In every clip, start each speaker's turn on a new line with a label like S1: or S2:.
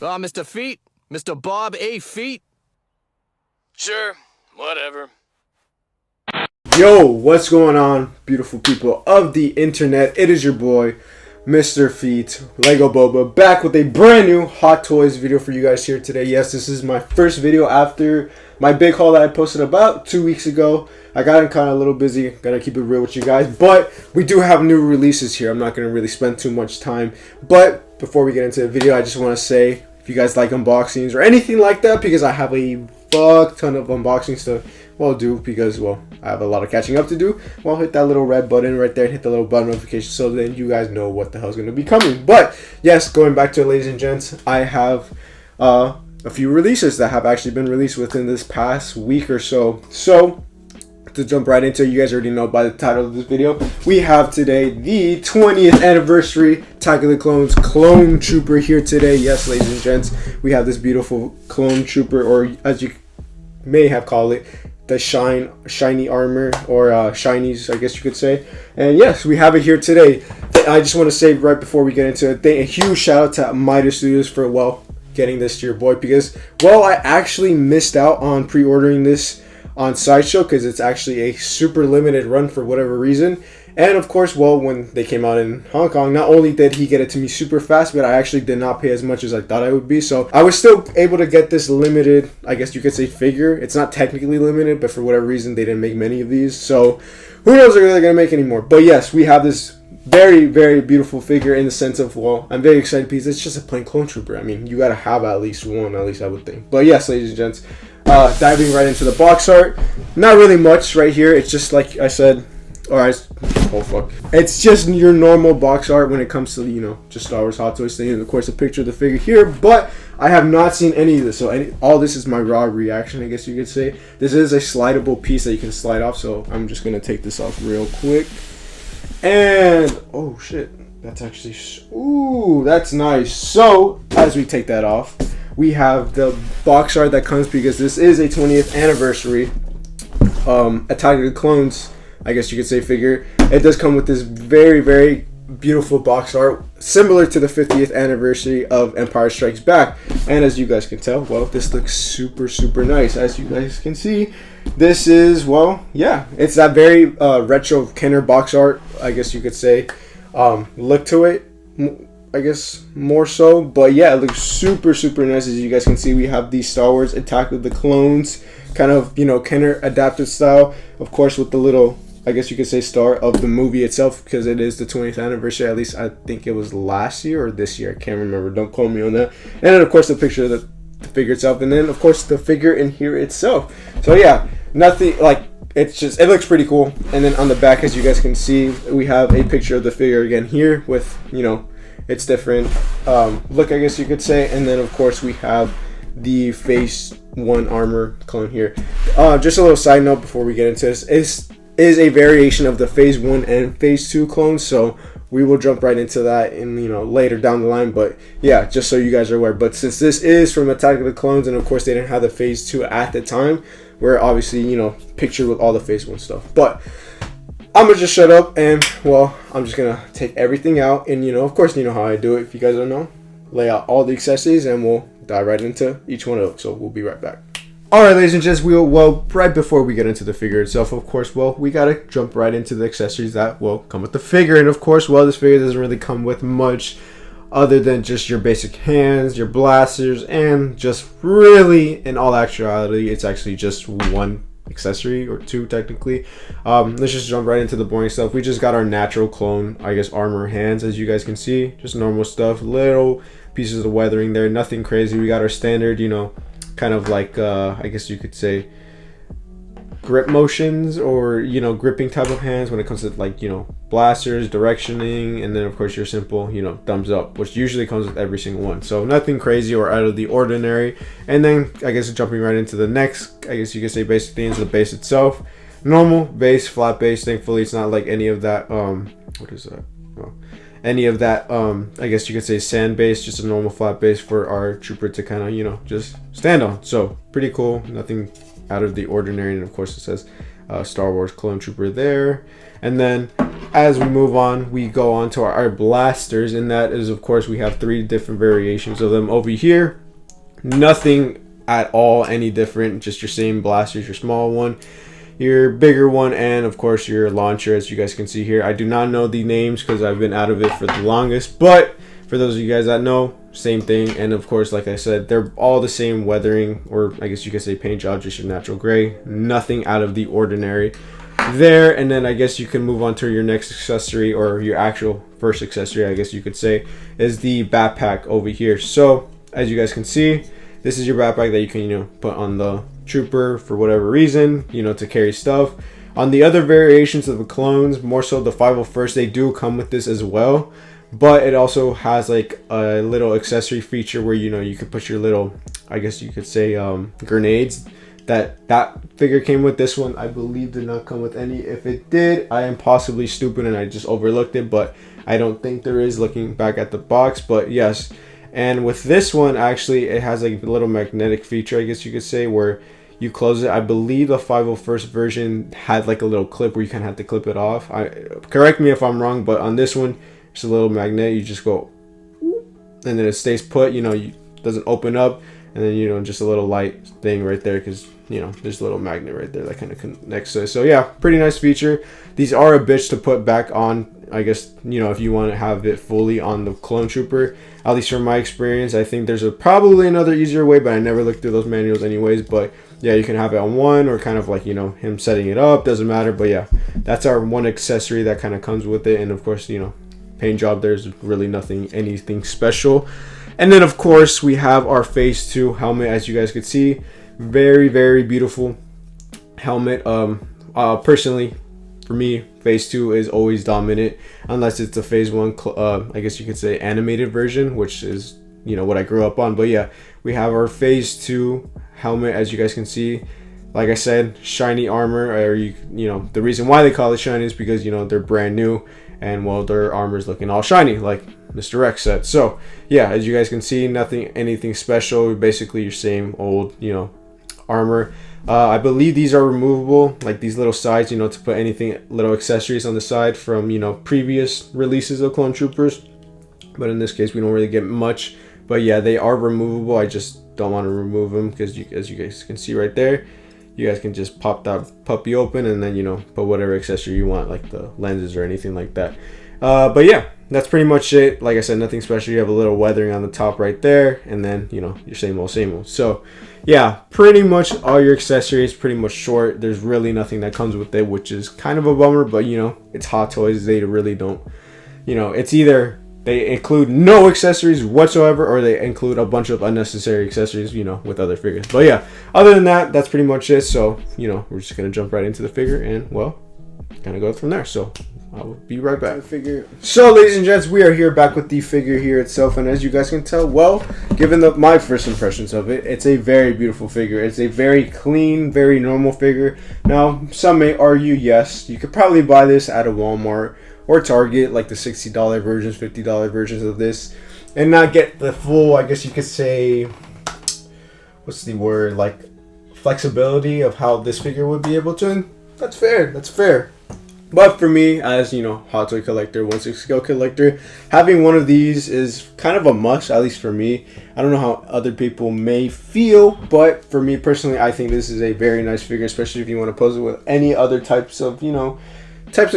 S1: Mr. Feet? Mr. Bob A. Feet?
S2: Sure, whatever.
S3: Yo, what's going on, beautiful people of the internet? It is your boy, Mr. Feet, Lego Boba, back with a brand new Hot Toys video for you guys here today. Yes, this is my first video after my big haul that I posted about 2 weeks ago. I got kind of a little busy, gotta keep it real with you guys, but we do have new releases here. I'm not gonna really spend too much time, but before we get into the video, I just want to say, if you guys like unboxings or anything like that, because I have a fuck ton of unboxings to do, because I have a lot of catching up to do, hit that little red button right there and hit the little bell notification so then you guys know what the hell's going to be coming. But yes, going back to it, ladies and gents, I have a few releases that have actually been released within this past week or so. So to jump right into it, you guys already know by the title of this video, we have today the 20th anniversary Attack of the Clones Clone Trooper here today. Yes, ladies and gents, we have this beautiful Clone Trooper, or as you may have called it, the shiny armor, or shinies, I guess you could say. And yes, we have it here today. I just want to say right before we get into it, a huge shout out to Midas Studios for getting this to your boy, because I actually missed out on pre-ordering this on Sideshow because it's actually a super limited run for whatever reason. And of course, when they came out in Hong Kong, not only did he get it to me super fast, but I actually did not pay as much as I thought I would be. So I was still able to get this limited, I guess you could say, figure. It's not technically limited, but for whatever reason, they didn't make many of these. So who knows if they're going to make any more. But yes, we have this very, very beautiful figure in the sense of, I'm very excited because it's just a plain Clone Trooper. I mean, you got to have at least one, at least I would think. But yes, ladies and gents, diving right into the box art. Not really much right here. It's just like I said, it's just your normal box art when it comes to, just Star Wars Hot Toys thing, and of course a picture of the figure here, but I have not seen any of this, so all this is my raw reaction, I guess you could say. This is a slidable piece that you can slide off, so I'm just going to take this off real quick. And, oh shit, that's actually, ooh, that's nice. So, as we take that off, we have the box art that comes, because this is a 20th anniversary Attack of the Clones, I guess you could say, figure. It does come with this very, very beautiful box art, similar to the 50th anniversary of Empire Strikes Back. And as you guys can tell, this looks super, super nice. As you guys can see, this is, it's that very retro Kenner box art, I guess you could say, look to it, I guess, more so. But yeah, it looks super, super nice. As you guys can see, we have the Star Wars Attack of the Clones, kind of, Kenner adapted style, of course, with the little, I guess you could say, star of the movie itself, because it is the 20th anniversary. At least I think it was last year or this year. I can't remember. Don't quote me on that. And then, of course, the picture of the figure itself. And then, of course, the figure in here itself. So, yeah, nothing it's just, it looks pretty cool. And then on the back, as you guys can see, we have a picture of the figure again here with, it's different look, I guess you could say. And then, of course, we have the Phase 1 armor clone here. Just a little side note before we get into this is a variation of the Phase 1 and Phase 2 clones, so we will jump right into that in later down the line. But yeah, just so you guys are aware. But since this is from Attack of the Clones, and of course they didn't have the Phase 2 at the time, we're obviously pictured with all the Phase 1 stuff. But I'm gonna just shut up and I'm just gonna take everything out, and of course how I do it. If you guys don't know, lay out all the accessories and we'll dive right into each one of them. So we'll be right back. Alright, ladies and gents, right before we get into the figure itself, of course, we gotta jump right into the accessories that come with the figure. And of course, this figure doesn't really come with much other than just your basic hands, your blasters, and just really, in all actuality, it's actually just one accessory, or two technically. Let's just jump right into the boring stuff. We just got our natural clone, I guess, armor hands, as you guys can see. Just normal stuff, little pieces of weathering there, nothing crazy. We got our standard, kind of like I guess you could say grip motions, or gripping type of hands when it comes to blasters, directioning, and then of course your simple thumbs up, which usually comes with every single one. So nothing crazy or out of the ordinary. And then I guess jumping right into the next, I guess you could say, basic things, the base itself, normal base, flat base. Thankfully it's not like any of that what is that, any of that I guess you could say sand base, just a normal flat base for our trooper to kind of just stand on. So pretty cool, nothing out of the ordinary. And of course it says Star Wars Clone Trooper there. And then as we move on, we go on to our blasters, and that is, of course, we have 3 different variations of them over here. Nothing at all any different, just your same blasters, your small one, your bigger one, and of course your launcher, as you guys can see here. I do not know the names because I've been out of it for the longest, but for those of you guys that know, same thing. And of course, like I said, they're all the same weathering, or I guess you could say paint job, just your natural gray. Nothing out of the ordinary there. And then I guess you can move on to your next accessory, or your actual first accessory, I guess you could say, is the backpack over here. So as you guys can see, this is your backpack that you can, put on the trooper for whatever reason, to carry stuff. On the other variations of the clones, more so the 501st, they do come with this as well, but it also has like a little accessory feature where you could put your little, I guess you could say, grenades. That figure came with. This one, I believe, did not come with any. If it did, I am possibly stupid and I just overlooked it, but I don't think there is, looking back at the box. But yes, and with this one, actually, it has like a little magnetic feature, I guess you could say, where you close it. I believe the 501st version had like a little clip where you kind of have to clip it off. Correct me if I'm wrong, but on this one, it's a little magnet. You just go, and then it stays put. Doesn't open up, and then just a little light thing right there, because there's a little magnet right there that kind of connects to it. So yeah, pretty nice feature. These are a bitch to put back on, I guess, if you want to have it fully on the clone trooper. At least from my experience, I think there's probably another easier way, but I never looked through those manuals anyways. But yeah, you can have it on one, or kind of like, him setting it up, doesn't matter. But yeah, that's our one accessory that kind of comes with it. And of course, paint job, there's really anything special. And then of course we have our phase 2 helmet, as you guys could see. Very, very beautiful helmet. Personally, for me, phase 2 is always dominant, unless it's a phase 1, I guess you could say, animated version, which is what I grew up on. But yeah, we have our phase 2 helmet, as you guys can see. Like I said, shiny armor, or the reason why they call it shiny is because they're brand new, and well, their armor is looking all shiny, like Mr. X said. So yeah, as you guys can see, anything special. Basically your same old armor. I believe these are removable, like these little sides, to put anything, little accessories on the side from previous releases of Clone Troopers. But in this case, we don't really get much. But yeah, they are removable. I just don't want to remove them because, as you guys can see right there, you guys can just pop that puppy open and then put whatever accessory you want, like the lenses or anything like that. But yeah, that's pretty much it. Like I said, nothing special. You have a little weathering on the top right there, and then your same old. So yeah, pretty much all your accessories, pretty much short. There's really nothing that comes with it, which is kind of a bummer, but it's Hot Toys. They really don't, it's either they include no accessories whatsoever, or they include a bunch of unnecessary accessories, with other figures. But yeah, other than that, that's pretty much it. So, we're just going to jump right into the figure and, well, kind of go from there. So I'll be right back. So, ladies and gents, we are here back with the figure here itself. And as you guys can tell, well, given my first impressions of it, it's a very beautiful figure. It's a very clean, very normal figure. Now, some may argue, yes, you could probably buy this at a Walmart or Target, like the $60 versions, $50 versions of this, and not get the full, I guess you could say, what's the word, like flexibility of how this figure would be able to. And that's fair. But for me, as Hot Toy collector, 1/6 scale collector, having one of these is kind of a must, at least for me. I don't know how other people may feel, but for me personally, I think this is a very nice figure, especially if you want to pose it with any other types of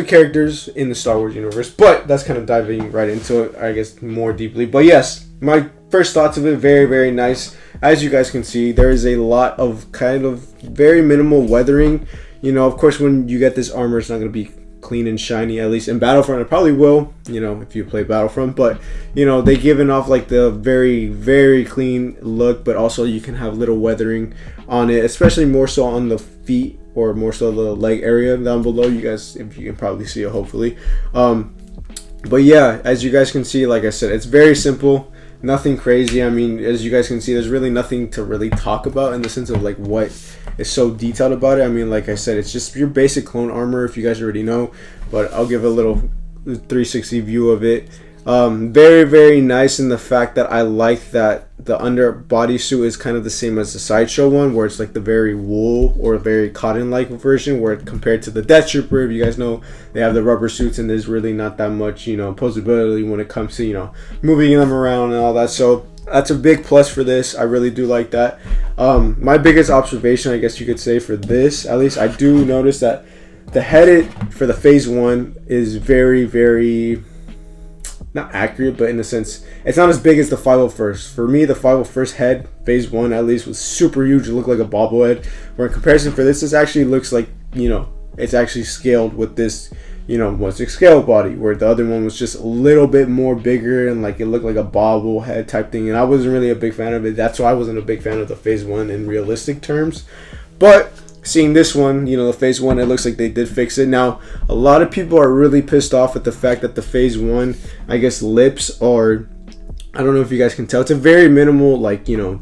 S3: characters in the Star Wars universe. But that's kind of diving right into it, I guess, more deeply. But yes, my first thoughts of it, very, very nice. As you guys can see, there is a lot of kind of very minimal weathering. Of course, when you get this armor, it's not going to be clean and shiny. At least in Battlefront, it probably will, if you play Battlefront. But, they given off like the very, very clean look, but also you can have little weathering on it, especially more so on the feet, or more so the leg area down below. You guys, if you can probably see it, hopefully. But yeah, as you guys can see, like I said, it's very simple, nothing crazy. I mean, as you guys can see, there's really nothing to really talk about in the sense of like what is so detailed about it. I mean, like I said, it's just your basic clone armor, if you guys already know, but I'll give a little 360 view of it. Very, very nice in the fact that I like that the under bodysuit is kind of the same as the Sideshow one, where it's like the very wool or very cotton-like version, where compared to the Death Trooper, if you guys know, they have the rubber suits and there's really not that much, posability when it comes to, moving them around and all that. So that's a big plus for this. I really do like that. My biggest observation, I guess you could say, for this, at least, I do notice that the head for the Phase 1 is very, very, not accurate, but in a sense, it's not as big as the 501st. For me, the 501st head, Phase 1 at least, was super huge. It looked like a bobblehead. Where in comparison for this actually looks like, it's actually scaled with this, what's it, scale body, where the other one was just a little bit more bigger and like it looked like a bobblehead type thing. And I wasn't really a big fan of it. That's why I wasn't a big fan of the Phase 1 in realistic terms. But seeing this one, the Phase 1, it looks like they did fix it. Now, a lot of people are really pissed off at the fact that the Phase 1, I guess, lips are, I don't know if you guys can tell, it's a very minimal,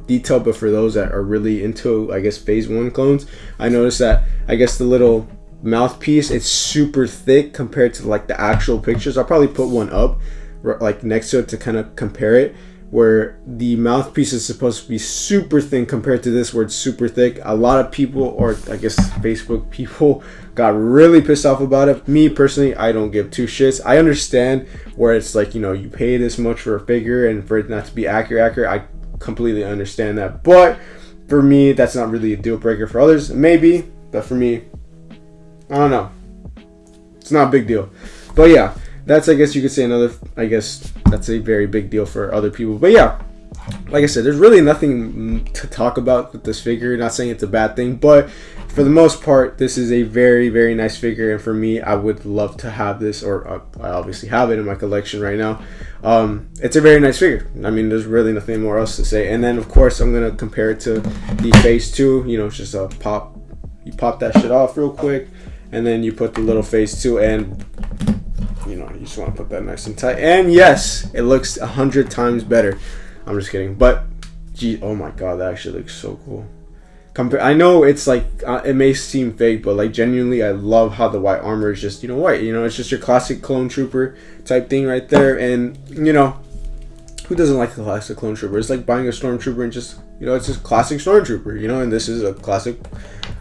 S3: detail, but for those that are really into, I guess, Phase 1 clones, I noticed that, I guess, the little mouthpiece, it's super thick compared to, the actual pictures. I'll probably put one up, next to it to kind of compare it, where the mouthpiece is supposed to be super thin compared to this where it's super thick. A lot of people, or I guess Facebook people, got really pissed off about it. Me personally, I don't give two shits. I understand where it's you pay this much for a figure and for it not to be accurate. I completely understand that. But for me, that's not really a deal breaker. For others, maybe, but for me, I don't know. It's not a big deal. But yeah, that's, I guess you could say, that's a very big deal for other people. But yeah, like I said, there's really nothing to talk about with this figure. Not saying it's a bad thing, but for the most part, this is a very, very nice figure. And for me, I would love to have this, or I obviously have it in my collection right now. It's a very nice figure. I mean, there's really nothing more else to say. And then, of course, I'm going to compare it to the Phase 2. It's just a pop. You pop that shit off real quick, and then you put the little Phase 2, and you just want to put that nice and tight. And yes, it looks 100 times better. I'm just kidding. But, gee, oh my god, that actually looks so cool. I know it's it may seem fake, but genuinely, I love how the white armor is just, white. It's just your classic clone trooper type thing right there. And, who doesn't like the classic clone trooper? It's like buying a stormtrooper and just, it's just classic stormtrooper, and this is a classic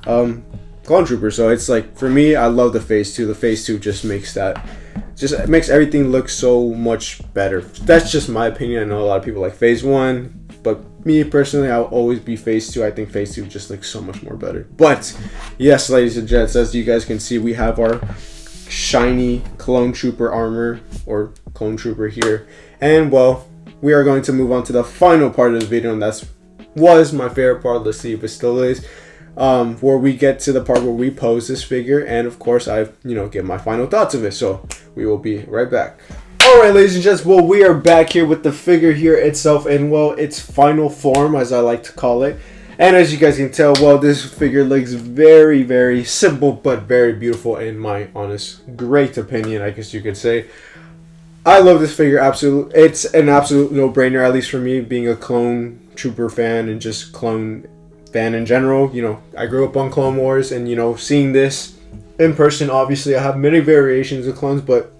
S3: clone trooper. So it's for me, I love the Phase 2. The Phase 2 just makes everything look so much better. That's just my opinion. I know a lot of people like Phase 1, but me personally, I'll always be Phase 2. I think Phase 2 just looks so much more better. But yes, ladies and gents, as you guys can see, we have our shiny clone trooper armor, or clone trooper here. And well, we are going to move on to the final part of the video, and that was my favorite part. Let's see if it still is. Where we get to the part where we pose this figure, and of course I give my final thoughts of it. So we will be right back. Alright, ladies and gents, well, we are back here with the figure here itself in, well, its final form, as I like to call it. And as you guys can tell, well, this figure looks very, very simple but very beautiful, in my honest great opinion, I guess you could say. I love this figure. It's an absolute no-brainer, at least for me, being a clone trooper fan and just clone fan in general. I grew up on Clone Wars, and seeing this in person, obviously I have many variations of clones, but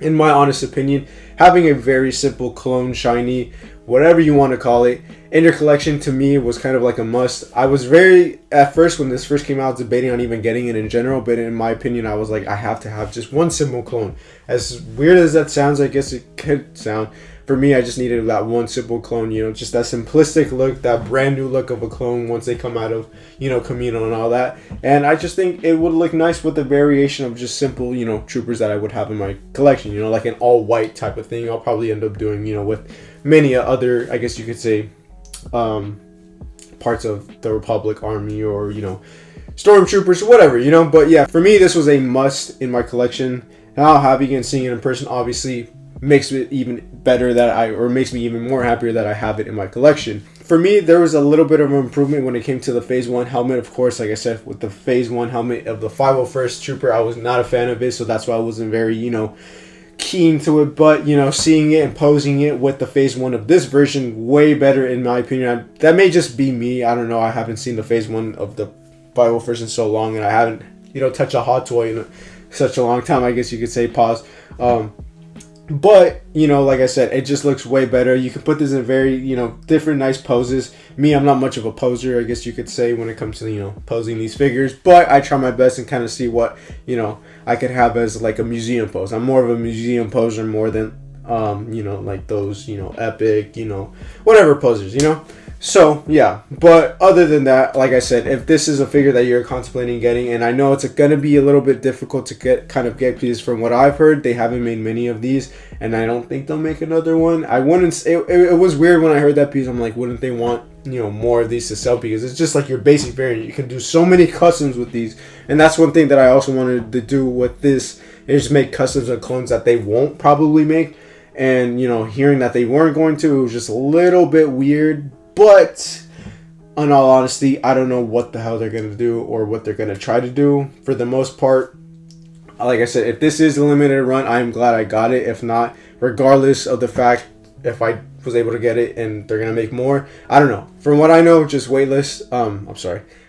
S3: in my honest opinion, having a very simple clone, shiny, whatever you want to call it, in your collection, to me, was kind of like a must. I was at first, when this first came out, debating on even getting it in general, but in my opinion, I was like, I have to have just one simple clone. As weird as that sounds, I guess it could sound, for me, I just needed that one simple clone, just that simplistic look, that brand new look of a clone once they come out of, Kamino and all that. And I just think it would look nice with the variation of just simple, troopers that I would have in my collection, like an all white type of thing. I'll probably end up doing, with many other, I guess you could say, parts of the Republic Army, or, stormtroopers, whatever, but yeah, for me, this was a must in my collection. Now having and seeing it in person, obviously, makes it even better makes me even more happier that I have it in my collection. For me, there was a little bit of an improvement when it came to the Phase 1 helmet. Of course, like I said, with the Phase 1 helmet of the 501st Trooper, I was not a fan of it, so that's why I wasn't very, keen to it. But, seeing it and posing it with the Phase 1 of this version, way better in my opinion. That may just be me. I don't know. I haven't seen the Phase 1 of the 501st in so long, and I haven't, touched a Hot Toy in such a long time, I guess you could say. Pause. But, you know, like I said, it just looks way better. You can put this in very, you know, different nice poses. Me, I'm not much of a poser, I guess you could say, when it comes to, you know, posing these figures. But I try my best and kind of see what, you know, I could have as like a museum pose. I'm more of a museum poser more than, you know, like those, you know, epic, you know, whatever posers, you know. So, yeah, but other than that, like I said, if this is a figure that you're contemplating getting, and I know it's going to be a little bit difficult to get because from what I've heard, they haven't made many of these, and I don't think they'll make another one. I wouldn't, it was weird when I heard that piece. I'm like, wouldn't they want, you know, more of these to sell? Because it's just like your basic variant. You can do so many customs with these, and that's one thing that I also wanted to do with this, is make customs and clones that they won't probably make. And, you know, hearing that they weren't going to, it was just a little bit weird. But in all honesty, I don't know what the hell they're going to do or what they're going to try to do. For the most part, like I said, if this is a limited run, I'm glad I got it. If not, regardless of the fact if I was able to get it and they're going to make more, I don't know. From what I know, just waitlist.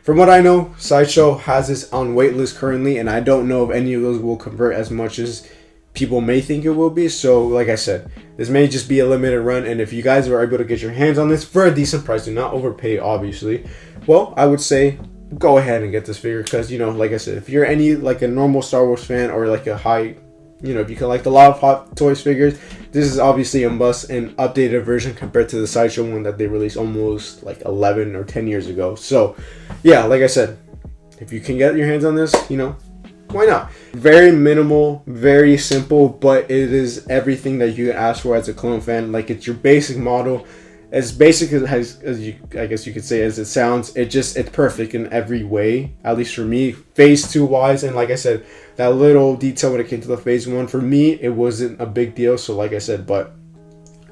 S3: From what I know, Sideshow has this on waitlist currently, and I don't know if any of those will convert as much as people may think it will be. So like I said, this may just be a limited run, and if you guys are able to get your hands on this for a decent price, do not overpay obviously, well, I would say go ahead and get this figure, because, you know, like I said, if you're any like a normal Star Wars fan or like a high, you know, if you collect a lot of Hot Toys figures, this is obviously a must, an updated version compared to the Sideshow one that they released almost like 11 or 10 years ago. So yeah, like I said, if you can get your hands on this, you know, why not? Very minimal, very simple, but it is everything that you can ask for as a clone fan. Like, it's your basic model, as basic as you, I guess you could say, as it sounds. It's perfect in every way, at least for me, phase 2 wise. And like I said, that little detail when it came to the phase 1, for me, it wasn't a big deal. So like I said, but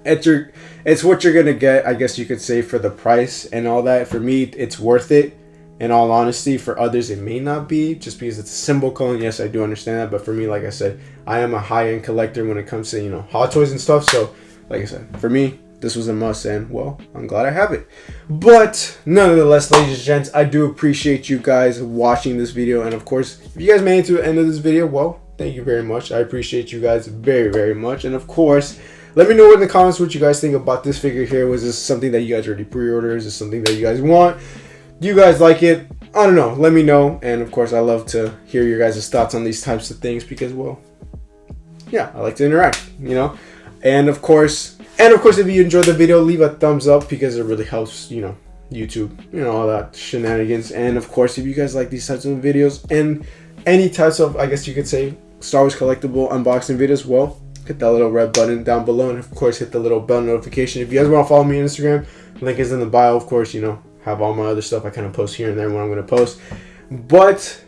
S3: it's what you're gonna get, I guess you could say, for the price and all that. For me, it's worth it. In all honesty, for others it may not be, just because it's a symbol clone. Yes, I do understand that, but for me, like I said, I am a high-end collector when it comes to, you know, Hot Toys and stuff. So like I said, for me, this was a must, and well, I'm glad I have it. But nonetheless, ladies and gents, I do appreciate you guys watching this video, and of course, if you guys made it to the end of this video, well, thank you very much. I appreciate you guys very, very much. And of course, let me know in the comments what you guys think about this figure here. Was this something that you guys already pre-ordered? Is this something that you guys want? Do you guys like it? I don't know. Let me know. And of course, I love to hear your guys' thoughts on these types of things, because, well, yeah, I like to interact, you know. And of course, if you enjoyed the video, leave a thumbs up, because it really helps, you know, YouTube, you know, all that shenanigans. And of course, if you guys like these types of videos and any types of, I guess you could say, Star Wars collectible unboxing videos, well, hit that little red button down below, and of course, hit the little bell notification. If you guys want to follow me on Instagram, link is in the bio. Of course, you know, have all my other stuff I kind of post here and there when I'm going to post. But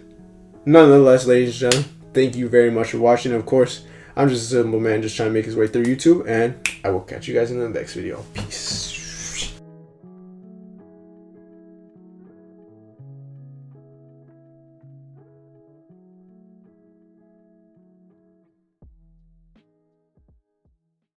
S3: nonetheless, ladies and gentlemen, thank you very much for watching. Of course, I'm just a simple man just trying to make his way through YouTube, and I will catch you guys in the next video. Peace.